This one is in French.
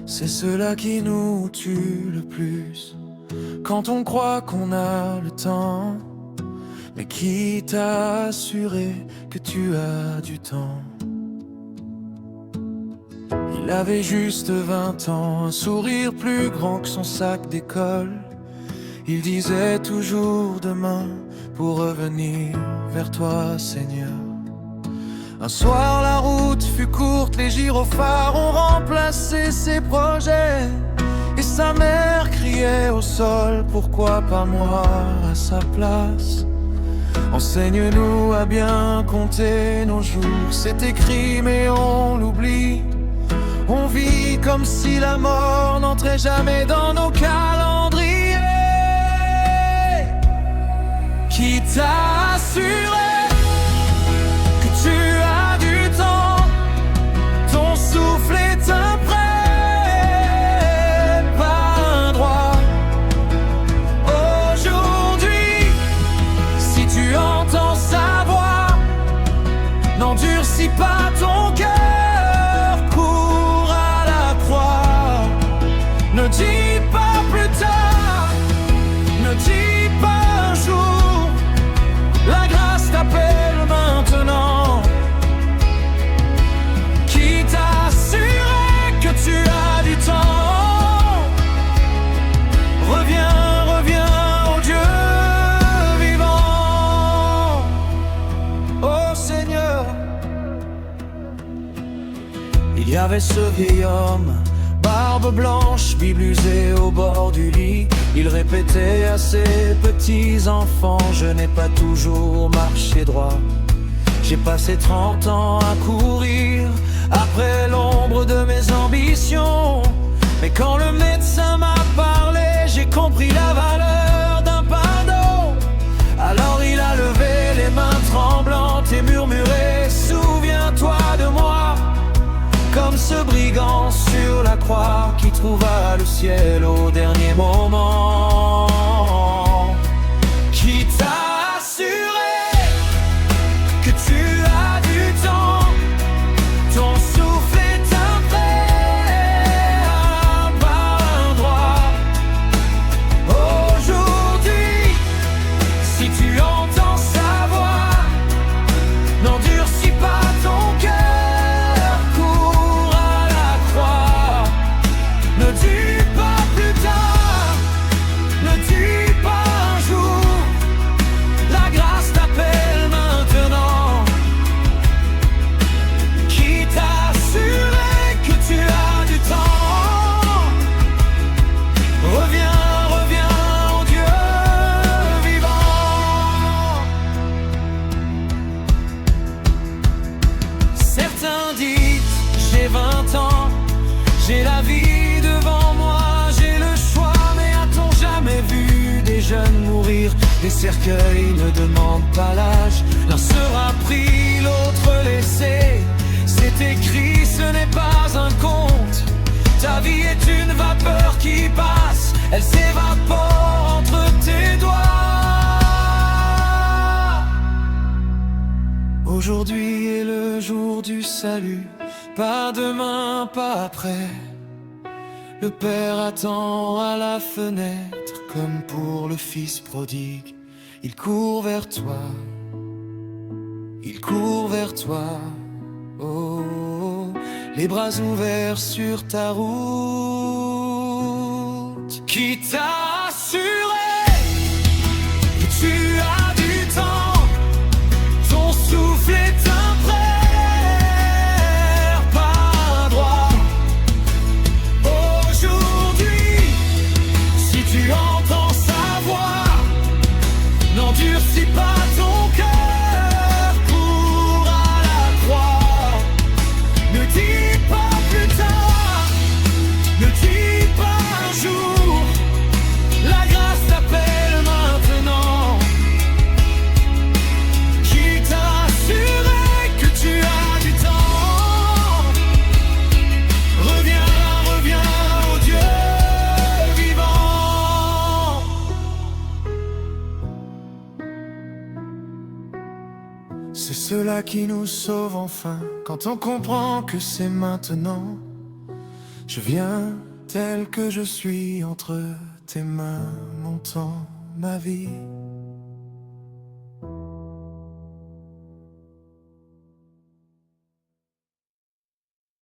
C'est cela qui nous tue le plus, quand on croit qu'on a le temps. Mais qui t'a assuré que tu as du temps? Il avait juste 20 ans, un sourire plus grand que son sac d'école. Il disait toujours demain pour revenir vers toi, Seigneur. Un soir la route fut courte, les gyrophares ont remplacé ses projets. Et sa mère criait au sol, pourquoi pas moi à sa place? Enseigne-nous à bien compter nos jours, c'est écrit mais on l'oublie. On vit comme si la mort n'entrait jamais dans nos calendriers. Qui t'a assuré que tu as du temps? Ton souffle est un prêt, pas un droit. Aujourd'hui, si tu entends sa voix, n'endurcis pas ton cœur. Ne dis pas plus tard, ne dis pas un jour, la grâce t'appelle maintenant. Qui t'a assuré que tu as du temps? Reviens, reviens au Dieu vivant, ô Seigneur. Il y avait ce vieil homme, barbe blanche, Bible usée au bord du lit. Il répétait à ses petits-enfants, je n'ai pas toujours marché droit. J'ai passé 30 ans à courir après l'ombre de mes ambitions. Mais quand le médecin m'a parlé, j'ai compris la valeur d'un pardon. Alors il a levé les mains tremblantes et murmuré, souviens-toi de moi. Comme ce brigand sur la croix qui trouva le ciel au dernier moment. Qui t'a assuré que tu as du temps? Ton souffle est un prêt, pas un droit. Aujourd'hui, si tu entends sa voix, n'endurcis pas ton cœur. Ne dis pas plus tard, ne dis pas un jour, la grâce t'appelle maintenant. Qui t'a assuré que tu as du temps? Reviens, reviens au Dieu vivant. Certains disent, j'ai 20 ans, j'ai la vie devant moi, j'ai le choix, mais a-t-on jamais vu des jeunes mourir? Les cercueils ne demandent pas l'âge, l'un sera pris, l'autre laissé. C'est écrit, ce n'est pas un conte. Ta vie est une vapeur qui passe, elle s'évapore entre tes doigts. Aujourd'hui est le jour du salut, pas demain, pas après. Le père attend à la fenêtre, comme pour le fils prodigue. Il court vers toi, il court vers toi. Oh, les bras ouverts sur ta route. Qui t'a assuré que tu as du temps? Ton souffle est un prêt, pas un droit. Tu entends sa voix, n'endurcis pas ton cœur, cours à la croix. Ne dis pas plus tard, ne dis pas un jour, C'est cela qui nous sauve enfin, quand on comprend que c'est maintenant. Je viens tel que je suis entre tes mains, mon temps, ma vie.